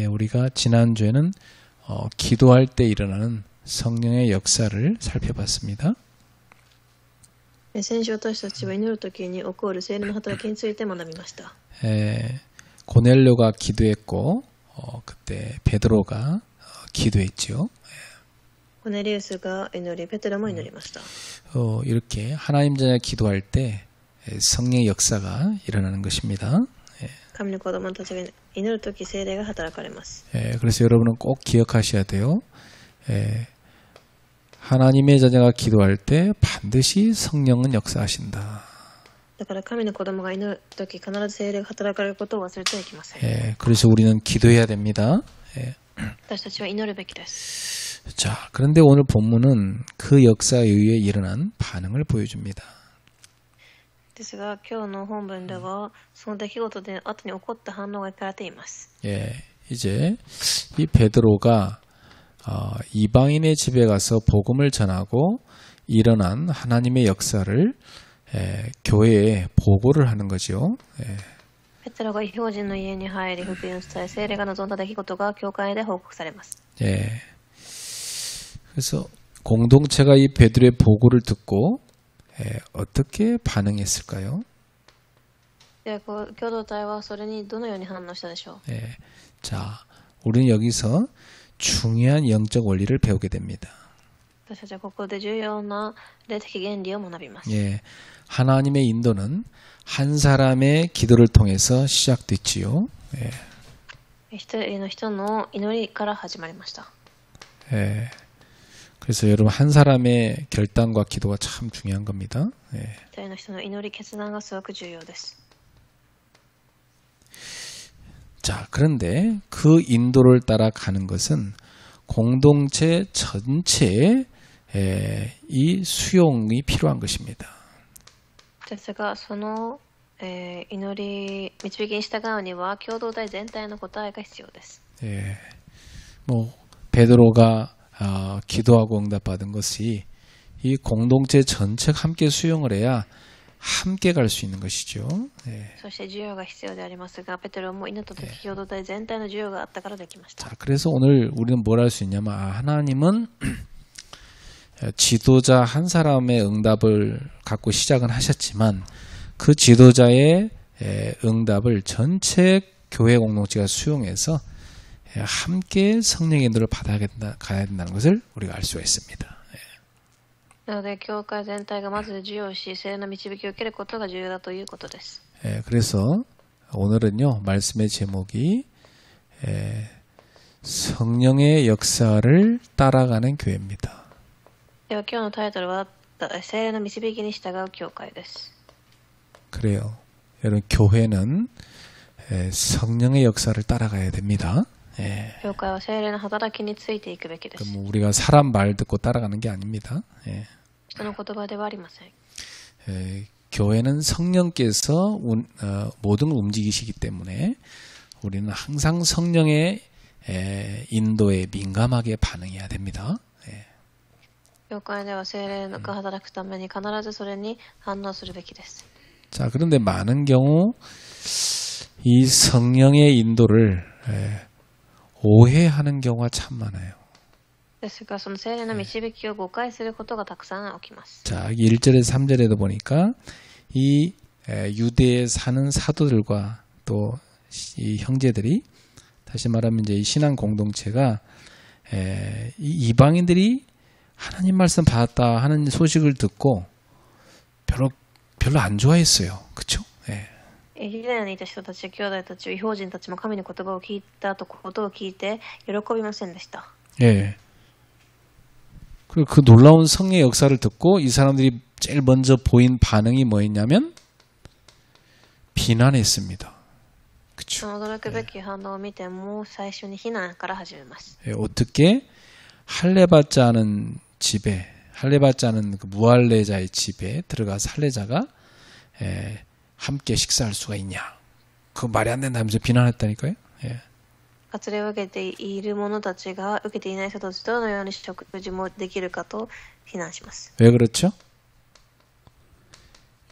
우리가 지난주에는 기도할 때 일어나는 성령의 역사를 살펴봤습니다. 先週私たちは祈るときに起こる聖霊の働きについて学びました。 고넬료가 기도했고 그때 베드로가 기도했죠. コネリウスが祈り、ペテロも祈りました。 이렇게 하나님 자녀 기도할 때 성령의 역사가 일어나는 것입니다. 神の子供たちが祈るとき聖霊が働かれます。 그래서 여러분은 꼭 기억하셔야 돼요. 하나님의 자녀가 기도할 때 반드시 성령은 역사하신다. だから神の子供が祈るとき必ず聖霊が働かれることを忘れてはいけません。 그래서 우리는 기도해야 됩니다. 私たちは祈るべきです。 자, 그런데 오늘 본문은 그 역사에 의해 일어난 반응을 보여줍니다. ですが今日の本文ではその出来事で後に起こった反応が書かれています。 이제 이 베드로가 이방인의 집에 가서 복음을 전하고 일어난 하나님의 역사를 교회에 보고를 하는 거죠. ペテロが異邦人の家に入り福音を伝え聖霊が望んだ出来事が教会で報告されます。 그래서 공동체가 이 베드로의 보고를 듣고 어떻게 반응했을까요? で共同体はそれにどのように反応したでしょう。 자, 우리는 여기서 중요한 영적 원리를 배우게 됩니다. 私たちはここで重要な霊的原理を学びます。 하나님의 인도는 한 사람의 기도를 통해서 시작됐지요. 一人の人の祈りから始まりました。 그래서 여러분 한 사람의 결단과 기도가 참 중요한 겁니다. 一人の人の祈り決断がすごく重要です。 자, 그런데 그 인도를 따라가는 것은 공동체 전체에 이 수용이 필요한 것입니다. ですがその、祈り導きに従うには共同体全体の答えが必要です。 뭐 베드로가 기도하고 응답받은 것이 이 공동체 전체가 함께 수용을 해야 함께 갈 수 있는 것이죠. そして需要が必要でありますが、ペテロも祈った時共同体全体の需要があったからできました。 자, 그래서 오늘 우리는 뭘 할 수 있냐면 하나님은 지도자 한 사람의 응답을 갖고 시작은 하셨지만 그 지도자의 응답을 전체 교회 공동체가 수용해서 함께 성령의 인도를 가야 된다는 것을 우리가 알 수가 있습니다. なので教会全体がまず授与し聖霊の導きを受けることが重要だということです。 그래서 오늘은요 말씀의 제목이 성령의 역사를 따라가는 교회입니다. では今日のタイトルは聖霊の導きに従う教会です。 그래요. 여러분 교회는 성령의 역사를 따라가야 됩니다. 教会は聖霊の働きについていくべきです。 우리가 사람 말 듣고 따라가는 게 아닙니다. 人の言葉ではありません。 교회는 성령께서 모든 걸 움직이시기 때문에 우리는 항상 성령의 인도에 민감하게 반응해야 됩니다. 教会では聖霊が働くために必ずそれに反応するべきです。 자, 그런데 많은 경우 이 성령의 인도를 오해하는 경우가 참 많아요. ですがその聖霊の導きを誤解することがたくさん起きます。 자, 1절에서 3절에도 보니까 이 유대에 사는 사도들과 또 이 형제들이 다시 말하면 이제 이 신앙 공동체가 이 이방인들이 하나님 말씀 받았다 하는 소식을 듣고 별로 안 좋아했어요. 그렇죠? ユダヤにいた人たち、兄弟たち、異邦人たちも神の言葉を聞いたことを聞いて喜びませんでした。 그리고 그 놀라운 성령의 역사를 듣고 이 사람들이 제일 먼저 보인 반응이 뭐였냐면 비난했습니다. 그렇죠? 驚くべき反応を見ても最初に非難から始めます。 어떻게 할례받지 않은 집에 할례받지 않은 그 무할례자의 집에 들어가서 할례자가 함께 식사할 수가 있냐? 그 말이 안 된다면서 비난했다니까요. 割礼を受けている者たちが受けていない人たちとどのように食事もできるかと非難します。 왜 그렇죠?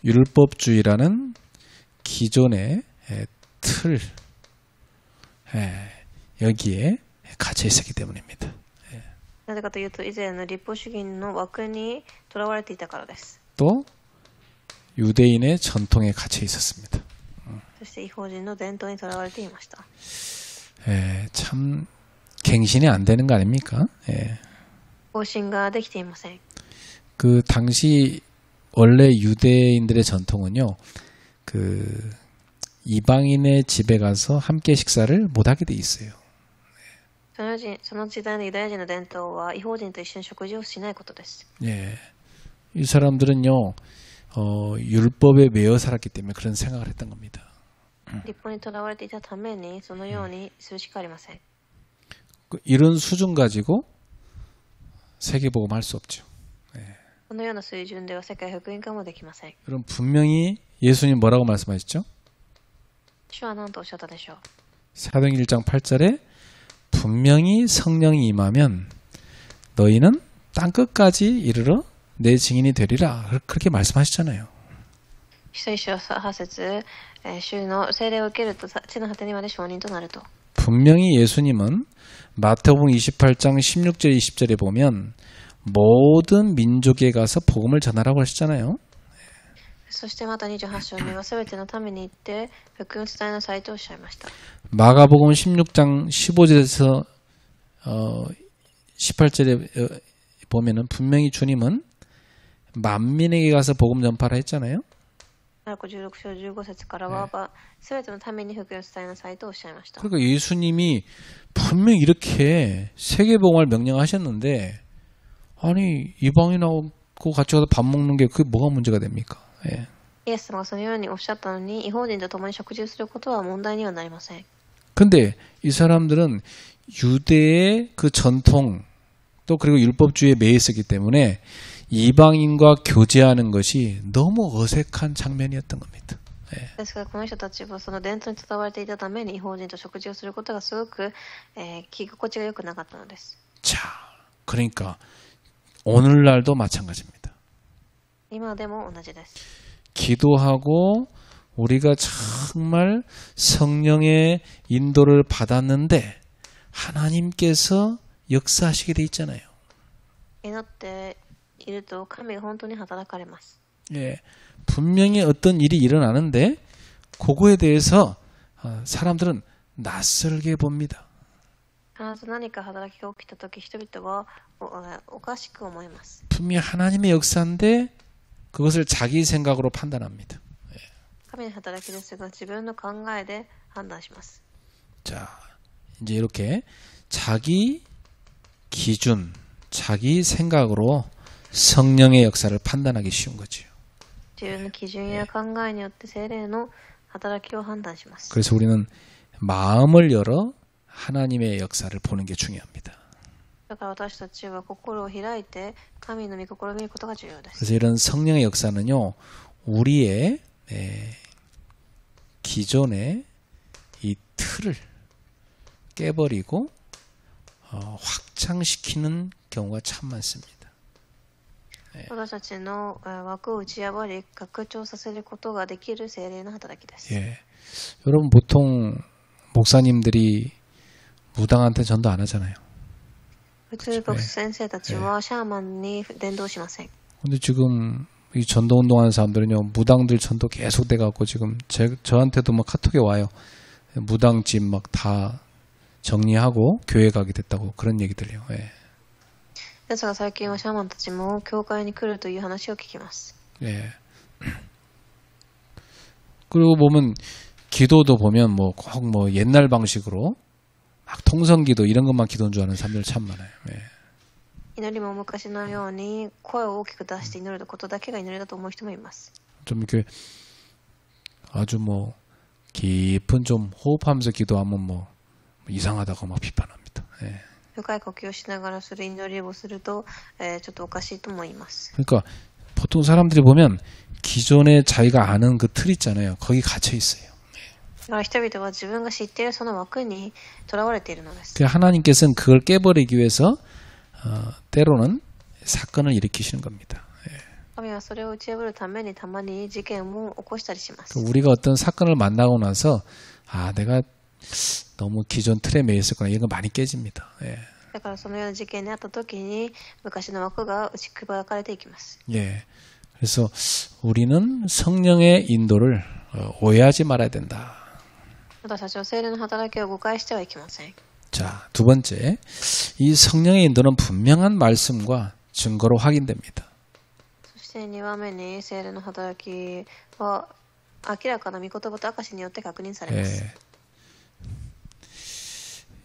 율법주의라는 기존의 틀, 여기에 갇혀 있었기 때문입니다. なぜかというと、以前の立法主義の枠にとらわれていたからです。 또 유대인의 전통에 갇혀 있었습니다. そして異邦人の伝統にとらわれていました。 참 갱신이 안 되는 거 아닙니까? 方針ができていません。 그 당시 원래 유대인들의 전통은요, 그 이방인의 집에 가서 함께 식사를 못 하게 돼 있어요. その時代のユダヤ人の伝統は異邦人と一緒に食事をしないことです。 예, 이 사람들은요, 율법에 매여 살았기 때문에 그런 생각을 했던 겁니다. 立法にとらわれていたためにそのようにするしかありません。 이런 수준 가지고 세계복음 할 수 없죠. このような水準では世界福音化もできません。 여러분 분명히 예수님 뭐라고 말씀하셨죠? 主は何とおっしゃったでしょう。 사도행 1장 8절에 분명히 성령이 임하면 너희는 땅끝까지 이르러 내 증인이 되리라. 그렇게 말씀하시잖아요. 使徒一章8節、主の聖霊を受けると地の果てにまで証人となると。 분명히 예수님은 마태복음 28장 16절 20절에 보면 모든 민족에 가서 복음을 전하라고 하셨잖아요. そしてまた28章にはすべてのために行って福音を伝えなさいとおっしゃいました。 마가복음 16장 15절에서 18절에 보면은 분명히 주님은 만민에게 가서 복음 전파를 했잖아요. マルコ16章15節からはすべてのために福音を伝えなさいとおっしゃいました。 그러니까 예수님이 분명히 이렇게 세계복음을 명령하셨는데 아니 이방인하고 같이 가서 밥 먹는 게 그게 뭐가 문제가 됩니까? 예. イエス様がそのようにおっしゃったのに異邦人と共に食事をすることは問題にはなりません。 근데 이 사람들은 유대의 그 전통 또 그리고 율법주의에 매여 있었기 때문에 이방인과 교제하는 것이 너무 어색한 장면이었던 겁니다. 예. ですからこの人たちはその伝統に伝われていたために異邦人と食事をすることがすごく、聞き心地が良くなかったのです。 자, 그러니까 오늘날도 마찬가지입니다. 今でも同じです。 기도하고 우리가 정말 성령의 인도를 받았는데 하나님께서 역사하시게 돼 있잖아요. 祈っていると神が本当に働かれます。 예, 분명히 어떤 일이 일어나는데 그거에 대해서 사람들은 낯설게 봅니다. 必ず何か働きが起きたとき人々はおかしく思います。 분명히 하나님의 역사인데 그것을 자기 생각으로 판단합니다. 神の働きですが自分の考えで判断します。 자, 이제 이렇게 자기 기준, 자기 생각으로 성령의 역사를 판단하기 쉬운 거죠. 自分の基準や考えによって聖霊の働きを判断します。 그래서 우리는 마음을 열어 하나님의 역사를 보는 게 중요합니다. だから私たちは心を開いて神の御心を見ることが重要です。 그래서 이런 성령의 역사는요, 우리의 기존의 이 틀을 깨버리고 확장시키는 경우가 참 많습니다. 私たちの枠を打ち破り拡張させることができる聖霊の働きです。 예, 여러분 보통 목사님들이 무당한테 전도 안 하잖아요. 普通牧師先生たちはシャーマンに伝道しません。 근데 지금 이 전도 운동하는 사람들은요, 무당들 전도 계속 돼갖고 지금 저한테도 막 카톡에 와요. 무당집 막 다 정리하고 교회 가게 됐다고 그런 얘기들요. 예. ですが最近はシャーマンたちも教会に来るという話を聞きます。 예. 그리고 보면 기도도 보면 뭐 꼭 뭐 옛날 방식으로 막 통성기도 이런 것만 기도인 줄 아는 사람들 참 많아요. 예. 祈りも昔のように声を大きく出して祈ることだけが祈りだと思う人もいます。 좀 이렇게 아주 뭐 깊은 좀 호흡하면서 기도하면 뭐 이상하다고 막 비판합니다. 예. 深い呼吸をしながらする祈りをすると、ちょっとおかしいと思います。 그러니까 보통 사람들이 보면 기존에 자기가 아는 그 틀 있잖아요. 거기 갇혀 있어요. だから人々は自分が知っているその枠にとらわれているのです。 하나님께서는 그걸 깨버리기 위해서 때로는 사건을 일으키시는 겁니다. 神はそれを打ち破るためにたまに事件を起こしたりします。 우리가 어떤 사건을 만나고 나서 아 내가 너무 기존 틀에 매여 있었거나 이런 거 많이 깨집니다. 예. だからそのような事件にあった時に昔の枠が打ち砕かれていきます。 예. 그래서 우리는 성령의 인도를 오해하지 말아야 된다. 私たちは聖霊の働きを誤解してはいけません。 자, 두 번째. 이 성령의 인도는 분명한 말씀과 증거로 확인됩니다. そして2番目に聖霊の働きは明らかな御言葉と証によって確認されます。 예.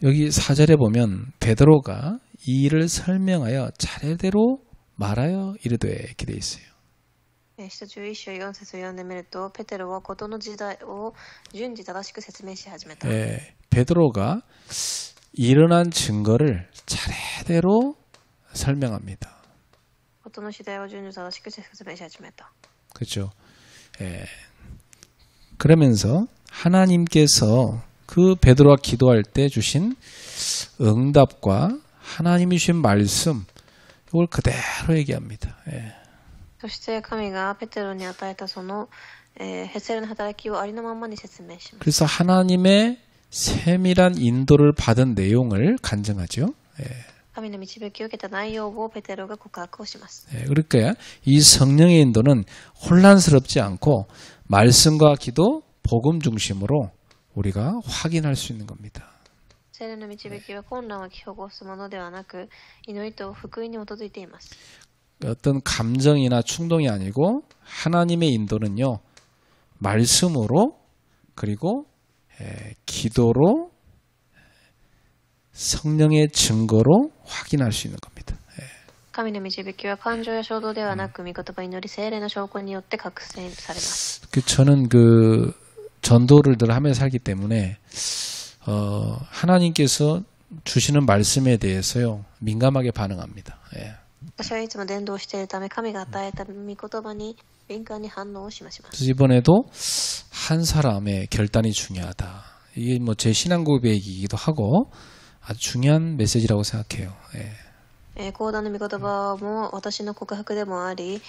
여기 4절에 보면 베드로가 이 일을 설명하여 차례대로 말하여 이르되 이렇게 돼 있어요. 使徒11章4節を読んでみると、ペテロは事の時代を順次正しく説明し始めた。 예, 베드로가 일어난 증거를 차례대로 설명합니다. 事の時代を順次正しく説明し始めた。 그렇죠. 예. 그러면서 하나님께서 그 베드로가 기도할 때 주신 응답과 하나님이 주신 말씀 이걸 그대로 얘기합니다. 예. そして神がペテロに与えたその聖霊の働きをありのままに説明します。 그래서 하나님의 세밀한 인도를 받은 내용을 간증하죠. 예. 神の導きを受けた内容をペテロが告白をします。 예. 그러니까 이 성령의 인도는 혼란스럽지 않고 말씀과 기도, 복음 중심으로 우리가 확인할 수 있는 겁니다. 聖霊の導きは混乱を起こすものではなく、祈りと福音に基づいています。 어떤 감정이나 충동이 아니고 하나님의 인도는요. 말씀으로 그리고 기도로 성령의 증거로 확인할 수 있는 겁니다. 神の導きは感情や衝動ではなく、御言葉祈り聖霊の証拠によって確信されます。 저는 그 전도를 늘 하면서 살기 때문에 하나님께서 주시는 말씀에 대해서요 민감하게 반응합니다. 예. 私はいつも伝道しているため、神が与えた御言葉に敏感に反応を示します。 그래서 이번에도 한 사람의 결단이 중요하다. 이게 뭐 제 신앙 고백이기도 하고 아주 중요한 메시지라고 생각해요. 예. 講談の御言葉も私の告白でもあり、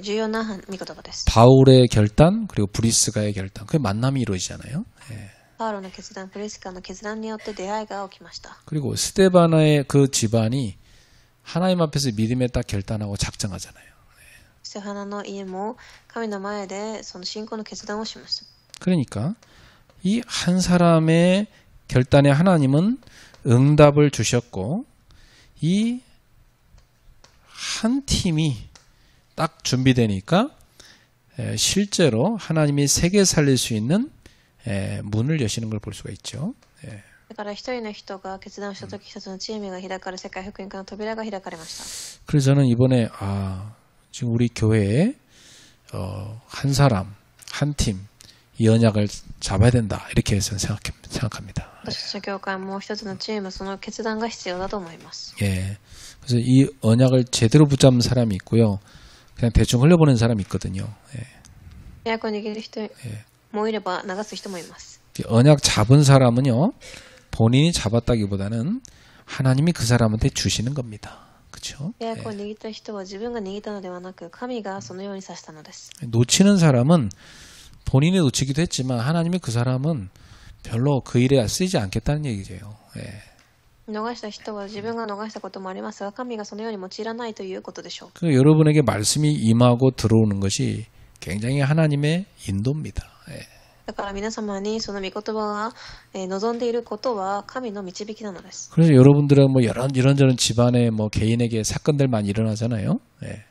重要な御言葉です。 바울의 결단 그리고 브리스가의 결단 그 만남이 이루어지잖아요. 예. パウロの決断、プリスカの決断によって出会いが起きました。 그리고 스데바나의 그 집안이 하나님 앞에서 믿음에 딱 결단하고 작정하잖아요. ステファナの家も神の前でその信仰の決断をします。 그러니까 이 한 사람의 결단에 하나님은 응답을 주셨고 이 한 팀이 딱 준비되니까 실제로 하나님이 세계 살릴 수 있는 문을 여시는 걸 볼 수가 있죠. だから一人の人が決断したとき、一つのチームが開かれ、世界福音化の扉が開かれました。 그래서 저는 이번에 지금 우리 교회에 한 사람, 한 팀 이 언약을 잡아야 된다 이렇게 해서 생각합니다. 私たちの教会も一つのチーム、その決断が必要だと思います。 예. 그래서 이 언약을 제대로 붙잡는 사람이 있고요. 그냥 대충 흘려보는 사람이 있거든요. 예. 約を握る人もいれば流す人もいます。 언약 잡은 사람은요. 본인이 잡았다기보다는 하나님이 그 사람한테 주시는 겁니다. 그렇죠? 約を握った人は自分が握ったのではなく、神がそのようにさせたのです。 놓치는 사람은 본인이 놓치기도 했지만 하나님이 그 사람은 별로 그 일에 쓰이지 않겠다는 얘기죠. 예. 逃した人は自分が逃したこともありますが、神がそのように用いらないということでしょう。 그 여러분에게 말씀이 임하고 들어오는 것이 굉장히 하나님의 인도입니다. 예. だから皆様にその御言葉が望んでいることは神の導きなのです。 그래서 여러분들은 뭐 이런저런 집안에 뭐 개인에게 사건들 많이 일어나잖아요. 예.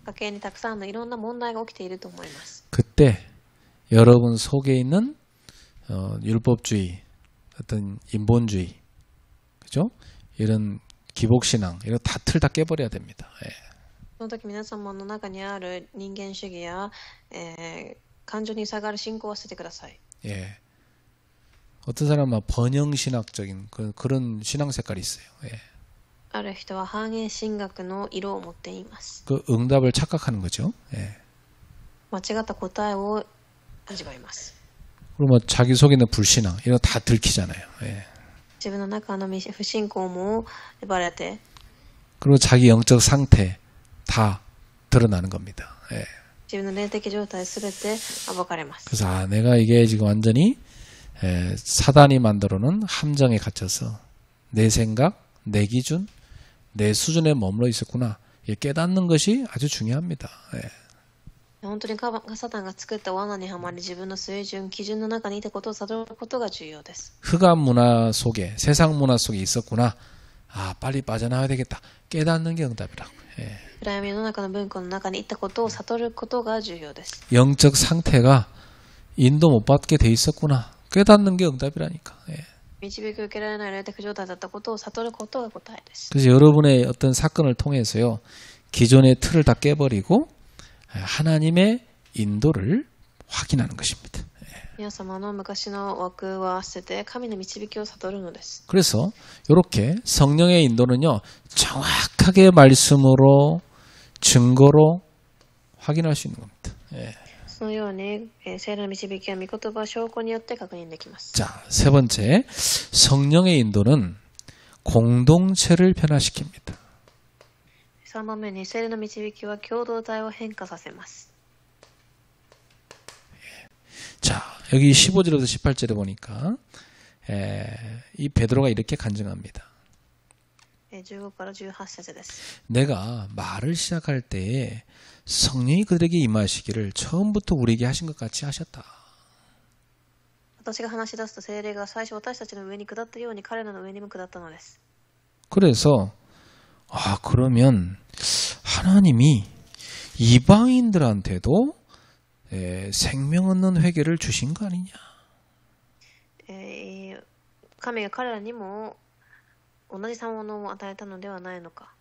家計にたくさんのいろんな問題が起きていると思います。 그때 여러분 속에 있는 율법주의, 어떤 인본주의, 그죠? 이런 기복신앙, 이런 다 틀 다 깨버려야 됩니다. 예. その時皆様の中にある人間主義や、感情に下がる信仰を捨ててください。 예. 어떤 사람은 번영신학적인 그런 신앙 색깔이 있어요. 예. ある人は繁栄神学の色を持っています。 그 응답을 착각하는 거죠. 예. 間違った答えを味わいます。 그리고 뭐 자기 속에 있는 불신앙 이런 거 다 들키잖아요. 예. 自分の中の不信仰もバレて、 그리고 자기 영적 상태 다 드러나는 겁니다. 예. 自分の霊的状態すべて暴かれます。 그래서 내가 이게 지금 완전히 사단이 만들어 놓은 함정에 갇혀서 내 생각, 내 기준, 내 수준에 머물러 있었구나. 깨닫는 것이 아주 중요합니다. 本当にサタンが作った罠にはまり自分の水準、基準の中にいたことを悟ることが重要です。 흑암 문화 속에, 세상 문화 속에 있었구나. 아, 빨리 빠져나와야 되겠다. 깨닫는 게 응답이라고. 暗闇の中の文化の中にいたことを悟ることが重要です。 영적 상태가 인도 못 받게 돼 있었구나. 깨닫는 게 응답이라니까. 導き受けられない霊的状態だったことを悟ることが答えです。 그래서 여러분의 어떤 사건을 통해서요, 기존의 틀을 다 깨버리고 하나님의 인도를 확인하는 것입니다. 皆様の昔の枠は捨てて神の導きを悟るのです。 그래서 이렇게 성령의 인도는요, 정확하게 말씀으로 증거로 확인할 수 있는 겁니다. そのように聖霊の導きは御言葉証拠によって確認できます。 자, 세 번째, 성령의 인도는 공동체를 변화시킵니다. 3番目に聖霊の導きは共同体を変化させます。 자, 여기 15절부터 18절에 보니까 이 베드로가 이렇게 간증합니다. 15から18節です。 내가 말을 시작할 때에 성령이 그들에게 임하시기를 처음부터 우리에게 하신 것 같이 하셨다. 私が話し出すと聖霊が最初私たちの上に下ったように彼らの上にも下ったのです。 그래서 그러면 하나님이 이방인들한테도 생명 얻는 회개를 주신 거 아니냐? 神が彼らにも同じ賜物を与えたのではないのか。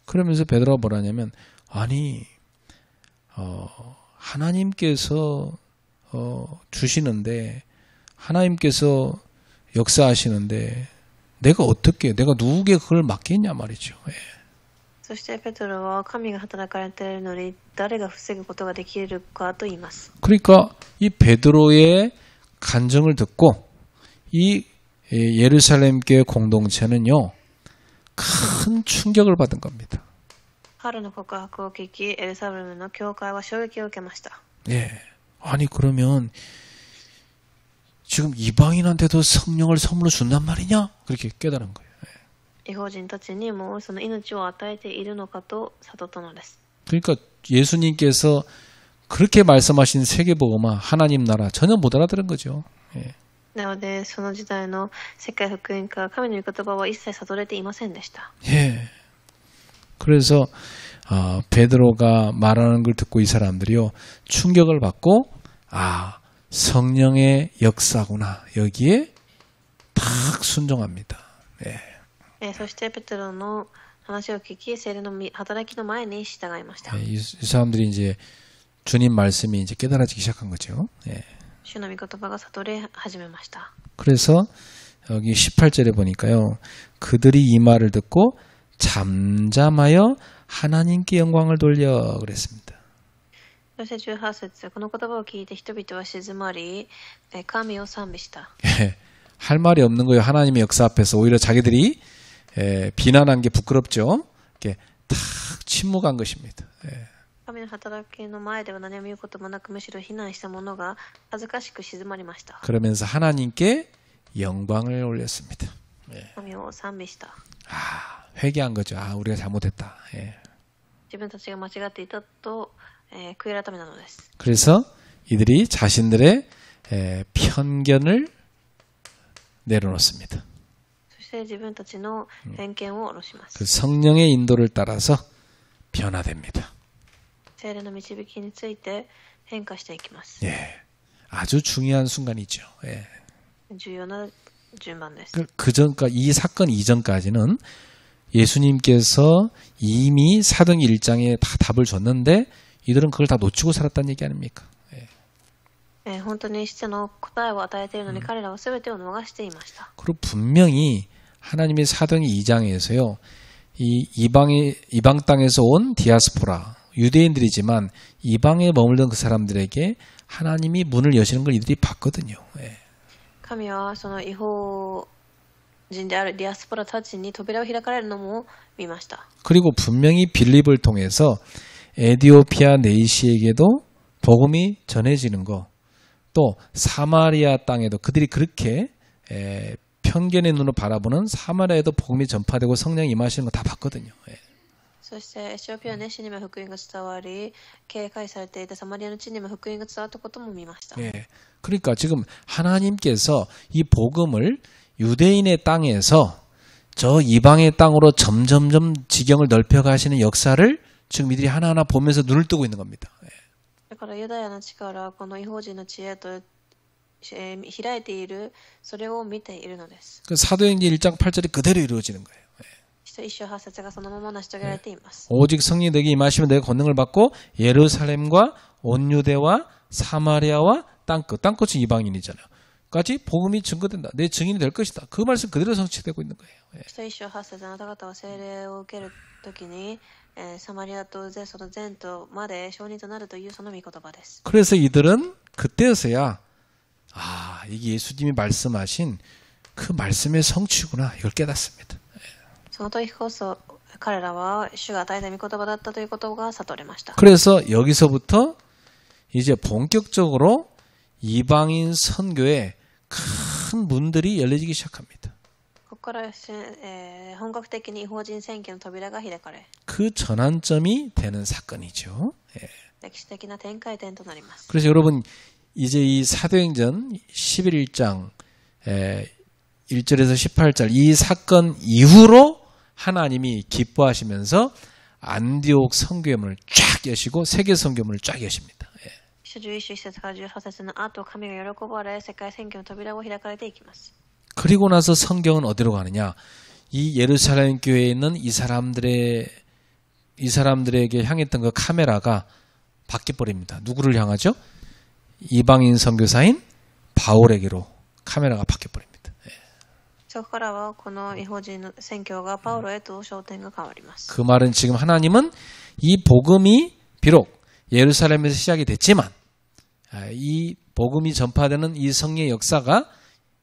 그러면서 베드로가 뭐라냐면 아니 하나님께서 주시는데 하나님께서 역사하시는데 내가 누구에게 그걸 맡겠냐 말이죠. そしてペトロは神が働かれているのに誰が防ぐことができるかと言います。 그러니까 이 베드로의 간증을 듣고 이 예루살렘 교회 공동체는요, 큰 충격을 받은 겁니다. 彼の告白を聞きエルサレムの教会は衝撃を受けました。 아니 그러면 지금 이방인한테도 성령을 선물로 준단 말이냐? 그렇게 깨달은 거예요. 異邦人たちにもその命を与えているのかと悟ったのです。 그러니까 예수님께서 그렇게 말씀하신 세계복음화 하나님 나라 전혀 못 알아들은 거죠. なのでその時代の世界福音家神の御言葉は一切悟れていませんでした。 그래서 베드로가 말하는 걸 듣고 이 사람들이요, 충격을 받고 성령의 역사구나, 여기에 딱 순종합니다. そしてペテロの話を聞き聖霊の働きの前に従いました。 이 사람들이 이제 주님 말씀이 이제 깨달아지기 시작한 거죠. 主の御言葉が悟れ始めました。 그래서 여기 18절에 보니까요, 그들이 이 말을 듣고 잠잠하여 하나님께 영광을 돌려 그랬습니다. そして18節、この言葉を聞いて人々は静まり、神を賛美した。 할 말이 없는 거예요. 하나님의 역사 앞에서 오히려 자기들이 비난한 게 부끄럽죠. 이렇게 탁 침묵한 것입니다. 神の働きの前では何も言うこともなく、むしろ非難した者が恥ずかしく静まりました。 그러면서 하나님께 영광을 올렸습니다. 神を賛美した。 회개한 거죠. 우리가 잘못했다. 自分たちが間違っていたと、悔い改めなのです。 그래서 이들이 자신들의 편견을 내려놓습니다. そして自分たちの偏見を下ろします。 그 성령의 인도를 따라서 변화됩니다. 聖霊の導きについて変化していきます。 아주 중요한 순간이죠. 重要な順番です。 이 사건 이전까지는 예수님께서 이미 사도행 1장에 다 답을 줬는데 이들은 그걸 다 놓치고 살았다는 얘기 아닙니까? 本当に質の答えを与えているのに彼らは全てを逃していました。 그리고 분명히 하나님의 사도행 2장에서요, 이 이방 땅에서 온 디아스포라 유대인들이지만 이방에 머물던 그 사람들에게 하나님이 문을 여시는 걸 이들이 봤거든요. 神はその異邦人であるディアスポラたちに扉を開かれるのも見ました。 그리고 분명히 빌립을 통해서 에디오피아 네이시에게도 복음이 전해지는 거, 또 사마리아 땅에도 그들이 그렇게 편견의 눈으로 바라보는 사마리아에도 복음이 전파되고 성령이 임하시는 거 다 봤거든요. そしてエチオピアの地にも福音が伝わり、警戒されていたサマリアの地にも福音が伝わったことも見ました。 그러니까 지금 하나님께서 이 복음을 유대인의 땅에서 저 이방의 땅으로 점점점 지경을 넓혀 가시는 역사를 지금 이들이 하나하나 보면서 눈을 뜨고 있는 겁니다. だからユダヤの地からこの異邦人の地へと開いている、それを見ているのです。 그 사도행전 1장 8절이 그대로 이루어지는 거예요. 一章八節がそのまま成し遂げられています。 오직 성령이 너에게 임하시면 너희가 권능을 받고 예루살렘과 온 유대와 사마리아와 땅끝, 땅끝이 이방인이잖아요. 까지 복음이 증거된다. 내 증인이 될 것이다. 그 말씀 그대로 성취되고 있는 거예요. 一章八節、あなた方は聖霊を受けるときに、サマリアとその全土まで証人となるというその御言葉です。 그래서 이들은 그때서야 이게 예수님이 말씀하신 그 말씀의 성취구나 이걸 깨닫습니다. その時こそ彼らは主が与えた御言葉だったということが悟りました。 그래서 여기서부터 이제 본격적으로 이방인 선교에 큰 문들이 열려지기 시작합니다. ここから、本格的に異邦人宣教の扉が開かれ、 그 전환점이 되는 사건이죠. 歴史的な展開点となります。 그래서 여러분 이제 이 사도행전 11장 1절에서 18절 이 사건 이후로 하나님이 기뻐하시면서 안디옥 선교문을 쫙 여시고 세계 선교문을 쫙 여십니다. 11章1節から18節の後、神が喜ばれ、世界宣教の扉を開かれていきます。 그리고 나서 성경은 어디로 가느냐? 이 예루살렘 교회에 있는 이 사람들에게 향했던 그 카메라가 바뀌어 버립니다. 누구를 향하죠? 이방인 선교사인 바울에게로 카메라가 바뀌어 버립니다. そこからはこの異邦人の宣教がパウロへと焦点が変わります。 그 말은 지금 하나님은 이 복음이 비록 예루살렘에서 시작이 됐지만 이 복음이 전파되는 이 성령의 역사가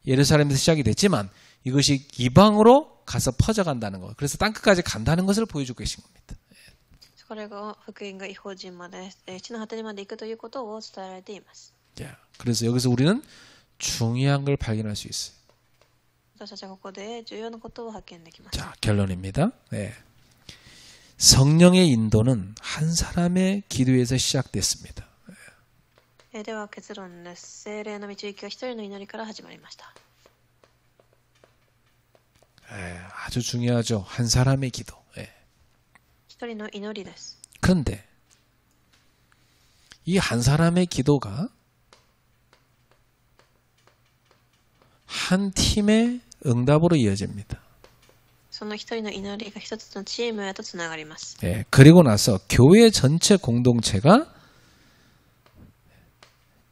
예루살렘에서 시작이 됐지만 이것이 이방으로 가서 퍼져간다는 것. 그래서 땅끝까지 간다는 것을 보여주고 계신 겁니다. これが福音が異邦人まで、地の果てにまで行くということを伝えられています。 그래서 여기서 우리는 중요한 걸 발견할 수 있어요. 私たちはここで重要なことを発見できます。 자, 결론입니다. 성령의 인도는 한 사람의 기도에서 시작됐습니다. では結論です。聖霊の導きは一人の祈りから始まりました。 아주 중요하죠. 한 사람의 기도. 一人の祈りです。 그런데 이 한 사람의 기도가 한 팀의 응답으로 이어집니다. その一人の祈りが一つのチームへとつながります。 그리고 나서 교회 전체 공동체가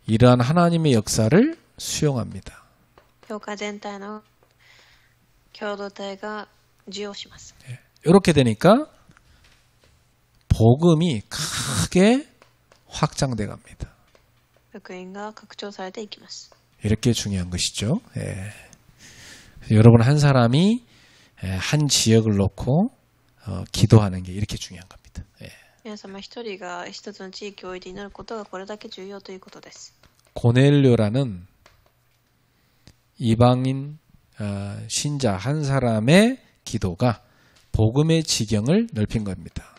이러한 하나님의 역사를 수용합니다. 教会全体の共同体が受容します。 이렇게 되니까 복음이 크게 확장돼 갑니다. 福音が拡張されていきます。 이렇게 중요한 것이죠. 여러분 한 사람이 한 지역을 놓고 기도하는 게 이렇게 중요한 겁니다. 皆様一人が一つの地域を置いて祈ることがこれだけ重要ということです。 고넬료라는 이방인 신자 한 사람의 기도가 복음의 지경을 넓힌 겁니다.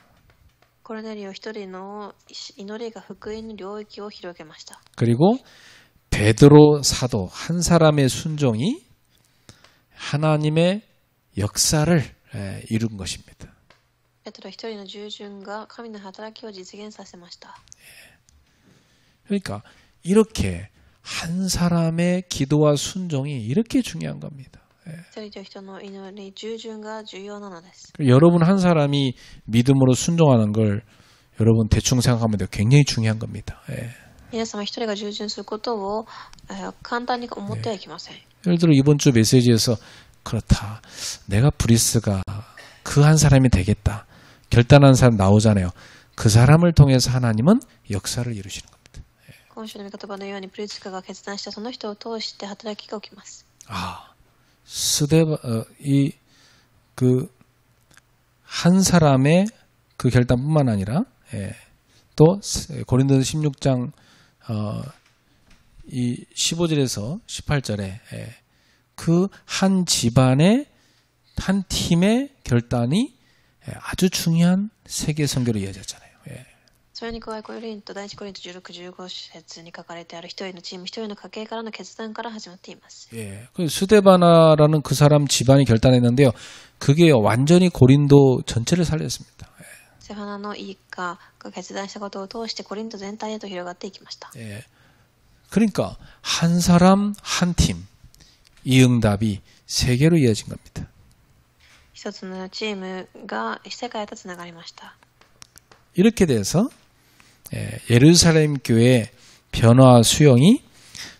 コルネリオ一人の祈りが福音の領域を広げました。 그리고 베드로 사도 한 사람의 순종이 하나님의 역사를 이룬 것입니다. ペテロ一人の従順が神の働きを実現させました。 그러니까 이렇게 한 사람의 기도와 순종이 이렇게 중요한 겁니다. 一人と人の祈り、従順が重要なのです。 여러분 한 사람이 믿음으로 순종하는 걸 여러분 대충 생각하면 돼요. 굉장히 중요한 겁니다. 皆様一人が従順することを簡単に思ってはいけません。 예를 들어 이번 주 메시지에서 그렇다. 내가 브리스가 그 한 사람이 되겠다. 결단한 사람 나오잖아요. 그 사람을 통해서 하나님은 역사를 이루시는 겁니다. 今週の御言葉のようにプリツカが決断したその人を通して働きが起きます。 한 사람의 그 결단뿐만 아니라 또 고린도서 16장 이 15절에서 18절에 그 한 집안의 한 팀의 결단이 아주 중요한 세계 선교로 이어졌잖아요. それに加えコリント第一コリント16、15節に書かれてある一人のチーム、一人の家系からの決断から始まっています。 그 스데바나라는 그 사람 집안이 결단했는데요. 그게 완전히 고린도 전체를 살렸습니다. セファナの一家が決断したことを通してコリント全体へと広がっていきました。 그러니까 한 사람 한 팀, 이 응답이 세계로 이어진 겁니다. 一つのチームが世界とつながりました。 이렇게 돼서 예루살렘 교회 변화 수용이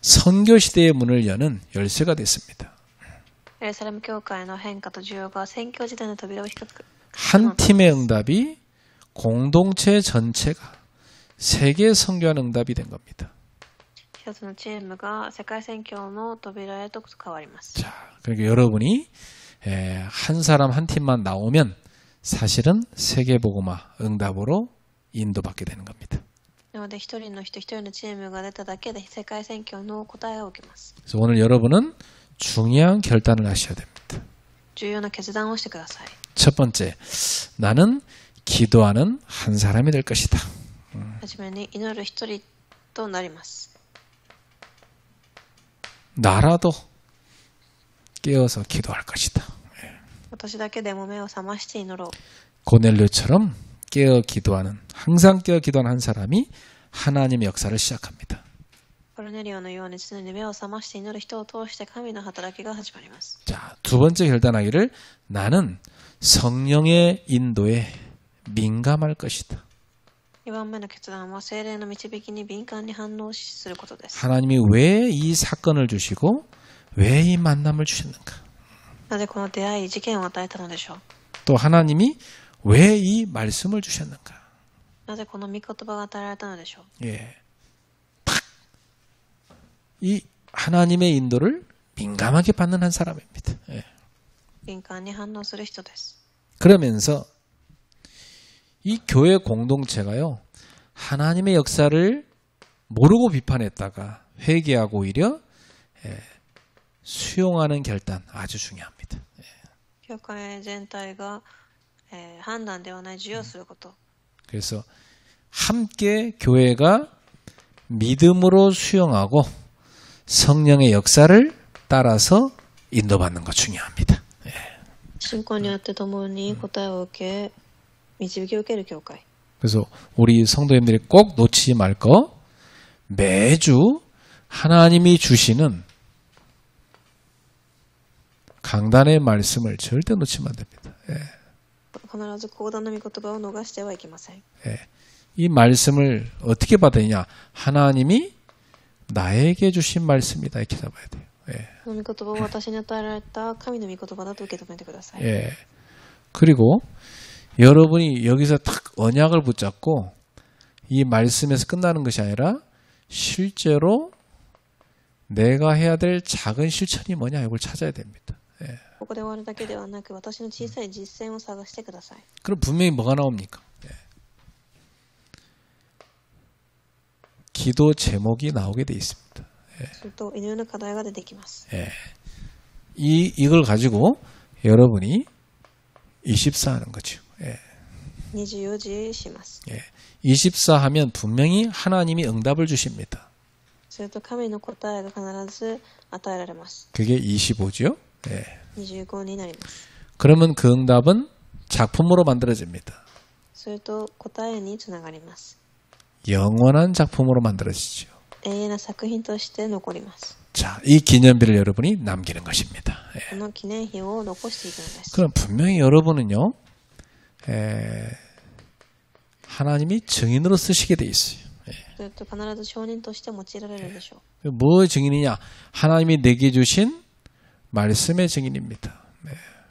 선교 시대의 문을 여는 열쇠가 됐습니다. エルサレム教会の変化と需要が宣教時代の扉を開く。 한 팀의 응답이 공동체 전체가 세계 선교하는 응답이 된 겁니다. 一つのチームが世界宣教の扉へと変わります。 자, 그러니까 여러분이 한 사람 한 팀만 나오면 사실은 세계복음화 응답으로 인도받게 되는 겁니다. なので一人の人一人のチームが出ただけで世界宣教の答えを受けます。 그래서 오늘 여러분은 중요한 결단을 하셔야 됩니다. 重要な決断をしてください。 첫 번째, 나는 기도하는 한 사람이 될 것이다. はじめに祈る一人となります。 나라도 깨어서 기도할 것이다. 私だけでも目を覚まして祈ろう。 고넬료처럼 깨어 기도하는, 항상 깨어 기도하는 한 사람이 하나님의 역사를 시작합니다. コルネリオのように常に目を覚まして祈る人を通して神の働きが始まります。 자, 두 번째 결단하기를 나는 성령의 인도에 민감할 것이다. 2番目の決断は聖霊の導きに敏感に反応することです。 하나님이 왜 이 사건을 주시고 왜 이 만남을 주셨는가? なぜこの出会い、事件を与えたのでしょう。 또 하나님이 왜 이 말씀을 주셨는가? なぜこの御言葉が与えられたのでしょう。 예. 탁! 이 하나님의 인도를 민감하게 받는 한 사람입니다. 예. 敏感に反応する人です。 그러면서 이 교회 공동체가요, 하나님의 역사를 모르고 비판했다가 회개하고 오히려 수용하는 결단 아주 중요합니다. 教会全体が、判断ではない授与すること。 그래서 함께 교회가 믿음으로 수용하고 성령의 역사를 따라서 인도받는 거 중요합니다. 信仰にあって共に答えを受け、導きを受ける教会。 그래서 우리 성도님들이 꼭 놓치지 말 거, 매주 하나님이 주시는 강단의 말씀을 절대 놓치면 안 됩니다. 必ず講談の御言葉を逃してはいけません。 이 말씀을 어떻게 받으냐? 하나님이 나에게 주신 말씀이다. 이렇게 잡아야 돼요. この御言葉を私に与えられた神の御言葉だと受け止めてください。 그리고 여러분이 여기서 딱 언약을 붙잡고 이 말씀에서 끝나는 것이 아니라 실제로 내가 해야 될 작은 실천이 뭐냐 이걸 찾아야 됩니다. ここで終わるだけではなく、私の小さい実践を探してください。 그럼 분명히 뭐가 나옵니까? 기도 제목이 나오게 돼 있습니다. すると祈りの課題が出てきます。 이걸 가지고 여러분이 24 하는 거죠. 24時します。 24 하면 분명히 하나님이 응답을 주십니다. すると神の答えが必ず与えられます。 그게 25죠. 25になります。 그러면 그 응답은 작품으로 만들어집니다. すると答えにつながります。 영원한 작품으로 만들어지죠. 永遠な作品として残ります。 자, 이 기념비를 여러분이 남기는 것입니다. この記念碑を残していくのです。 그럼 분명히 여러분은요, 하나님이 증인으로 쓰시게 돼 있어요. すると必ず証人として用いられるでしょう。 뭐 증인이냐? 하나님이 내게 주신 말씀의 증인입니다.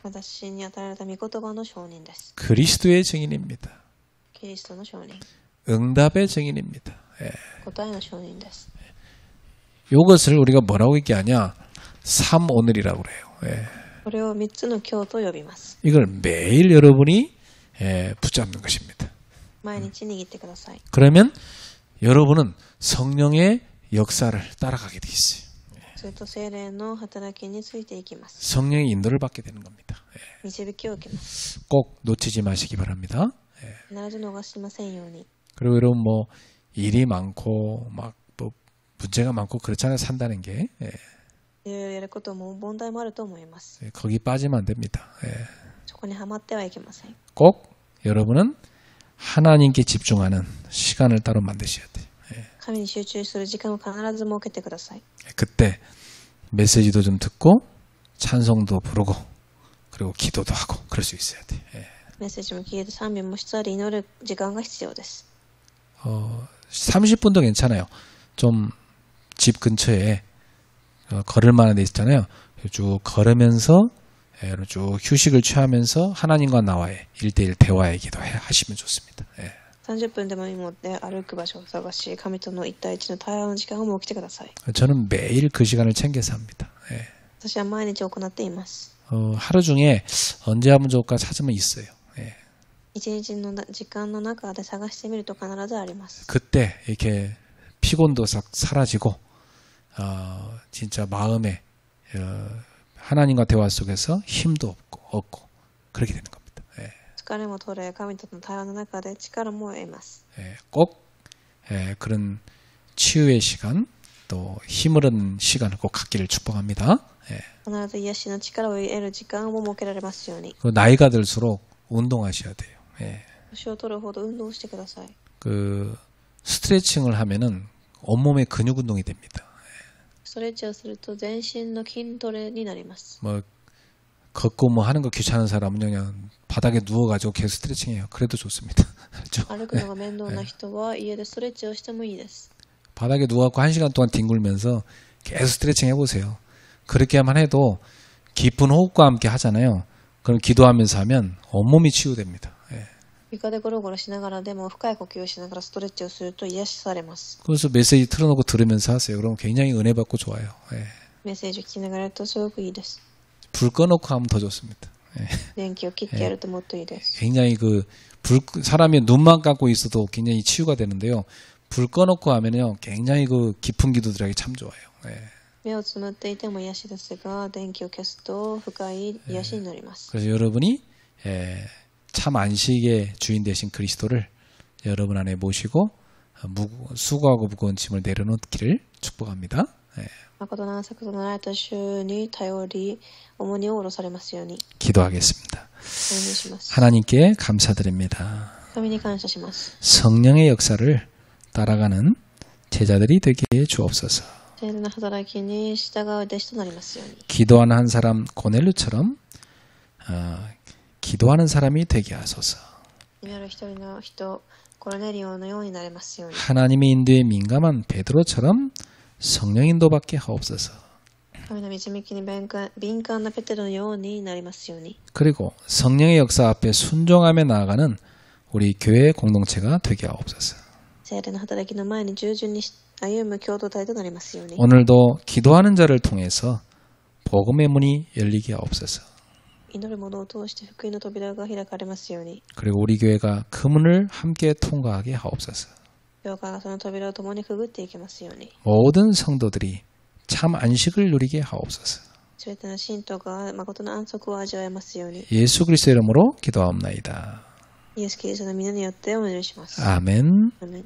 私に与えられた御言葉の証人です。 그리스도의 증인입니다. キリストの証人。 응답의 증인입니다. 答えの証人です。 이것을 우리가 뭐라고 얘기하냐? 3오늘이라고 그래요. これを3つの今日と呼びます。 이걸 매일 여러분이 붙잡는 것입니다. 毎日握ってください。 그러면 여러분은 성령의 역사를 따라가게 돼 있어요. それと聖霊の働きについていきます。 성령의 인도를 받게 되는 겁니다. 導きを受けます。 꼭 놓치지 마시기 바랍니다. 必ず逃しませんように。 그리고 여러분 뭐 일이 많고 막 뭐 문제가 많고 그렇잖아요. 산다는 게 いろいろやることも問題もあると思います。 거기 빠지면 안 됩니다. そこにはまってはいけません。 꼭 여러분은 하나님께 집중하는 시간을 따로 만드셔야 돼요. 神に集中する時間を必ず設けてください。 그때 메시지도 좀 듣고 찬송도 부르고 그리고 기도도 하고 그럴 수 있어야 돼요. メッセージも聞いて賛美もしつつ祈る時間が必要です。 30분도 괜찮아요. 좀 집 근처에 걸을 만한 데 있잖아요. 쭉 걸으면서 쭉 휴식을 취하면서 하나님과 나와의 1대1 대화의 기도 하시면 좋습니다. 30分でもいいので歩く場所を探し、神との1対1の対話の時間を設けてください。 저는 매일 그 시간을 챙겨서 합니다. 私は毎日行っています。 하루 중에 언제 하면 좋을까 찾으면 있어요. 一日の時間の中で探してみると必ずあります。 그때 이렇게 피곤도 싹 사라지고 진짜 마음에 하나님과 대화 속에서 힘도 얻고 그렇게 되는 겁니다. 疲れも取れ、神との対話の中で力も得ます。 꼭 그런 치유의 시간 또 힘을 얻는 시간을 꼭 갖기를 축복합니다. 必ず癒しの力を得る時間を設けられますように。 나이가 들수록 운동하셔야 돼요. 年を取るほど運動してください。 그 스트레칭을 하면은 온몸의 근육 운동이 됩니다. ストレッチをすると全身の筋トレになります。 뭐 걷고 뭐 하는 거 귀찮은 사람은 그냥 바닥에 누워가지고 계속 스트레칭해요. 그래도 좋습니다. 그렇죠? 歩くのが面倒な人は家でストレッチをしてもいいです。 바닥에 누워갖고 1시간 동안 뒹굴면서 계속 스트레칭 해보세요. 그렇게만 해도 깊은 호흡과 함께 하잖아요. 그럼 기도하면서 하면 온몸이 치유됩니다. 床でゴロゴロしながらでも深い呼吸をしながらストレッチをすると癒しされます。 그래서 메시지 틀어놓고 들으면서 하세요. 그럼 굉장히 은혜 받고 좋아요. メッセージを聞きながらやるとすごくいいです。 불 꺼놓고 하면 더 좋습니다. 電気を切ってやるともっといいです。 굉장히 사람이 눈만 감고 있어도 굉장히 치유가 되는데요. 불 꺼놓고 하면요. 굉장히 깊은 기도들에게 참 좋아요. 目をつむっていても癒しですが、電気を消すと深い癒しになります。 그래서 여러분이 참 안식의 주인 되신 그리스도를 여러분 안에 모시고 수고하고 무거운 짐을 내려놓기를 축복합니다. 誠の安息となられた主に頼り、重荷を下ろされますように。 기도하겠습니다. お願いします。 하나님께 감사드립니다. 神に感謝します。 성령의 역사를 따라가는 제자들이 되게 해 주옵소서. 聖霊の働きに従う弟子となりますように。 기도하는 한 사람 고넬료처럼 기도하는 사람이 되게 하소서. 祈る一人の人、コルネリオのようになれますように。 하나님의 인도에 민감한 베드로처럼 성령 인도받게 하옵소서. 神の導きに敏感なペテロのようになりますように。 그리고 성령의 역사 앞에 순종하며 나아가는 우리 교회 공동체가 되게 하옵소서. 聖霊の働きの前に従順に歩む共同体となりますように。 오늘도 기도하는 자를 통해서 복음의 문이 열리게 하옵소서. 祈る者を通して福音の扉が開かれますように。 그리고 우리 교회가 그 문을 함께 통과하게 하옵소서. 教会がその扉を共にくぐっていきますように。 모든 성도들이 참 안식을 누리게 하옵소서. すべての信徒が誠の安息を味わえますように。 예수 그리스도의 이름으로 기도하옵나이다. イエス・キリストの皆によってお祈りします。 아멘. アーメン。